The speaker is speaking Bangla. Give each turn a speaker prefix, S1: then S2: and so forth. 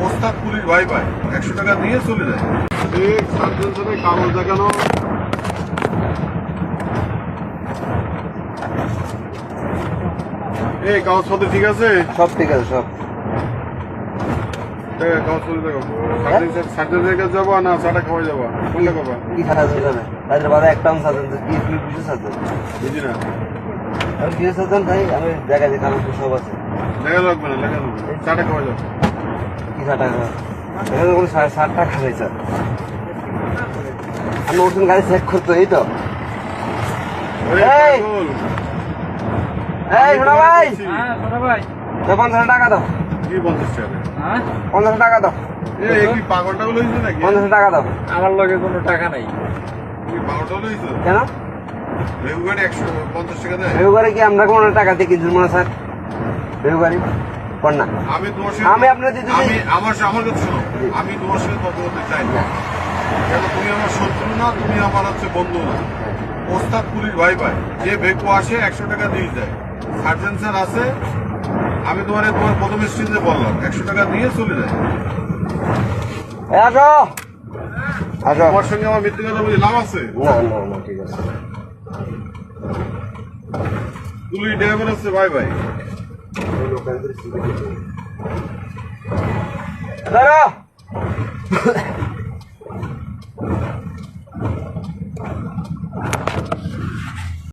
S1: ওস্তাদ পুলিশ ভাই ভাই 100 টাকা দিয়ে চলে যায়। ঠিক সার্জেন্সের কাগজ দেখানো। এই কাগজপত্র ঠিক আছে?
S2: সব ঠিক আছে সব।
S1: কাগজপত্র দেখো। সার্জেন্সের কাছে যাবো না চাটা খাওয়াই যাবো? কোনটা করবা?
S2: কি সার্জেন্স যাবে? তাদের বাবা একটা সার্জেন্স কি তুমি বুঝে সার্জেন্স?
S1: বুঝি না।
S2: আমি কি সার্জেন্স তাই আমি দেখা যে কাগজ সব আছে।
S1: লেখা লাগবে না, লেখা লাগবে। চাটা খাওয়াই যাবো।
S2: কি 60 টাকা? এখানে কোনো 60 টাকা নেই স্যার। আমি ওখানে গাড়ি চেক করতো এই তো। এই! এই শোনা ভাই,
S3: হ্যাঁ ছোট ভাই,
S2: 50 টাকা দাও।
S1: কি 50 টাকা?
S3: হ্যাঁ
S2: 50 টাকা দাও।
S1: এই কি পাগল টাগল হয়েছে নাকি?
S2: 50 টাকা দাও।
S3: আমার লগে কোনো টাকা নাই।
S1: কি পাগল টাগল হয়েছে?
S2: কেন?
S1: লেবু গাড়ি 150 টাকা দেয়?
S2: বেগুগাড়ি কি আমরা কোনো টাকা দিয়ে কিনছি মনে স্যার? বেগুগাড়ি কর না।
S1: আমি তোমার
S2: আমি আপনার দিতে চাই।
S1: আমার কাছে শোনো, আমি তোমার সাথে তর্ক করতে চাই না। কেন তুমি আমার শত্রু না, তুমি আমার হচ্ছে বন্ধু না। ওস্তাদ পুলিশ ভাই ভাই, যে ভেকু আসে 100 টাকা দিয়ে যায়। সার্জেন্ট স্যার আছে, আমি তোমার প্রথম স্টেজে বললাম 100 টাকা দিয়ে চলে যায়।
S2: এই আসো আসো।
S1: তোমার সঙ্গে আমার মিথ্যে কথা বলি লাভ আছে?
S2: না না না ঠিক আছে।
S1: পুলিশ ড্রাইভার আছে ভাই ভাই।
S2: দাঁড়া।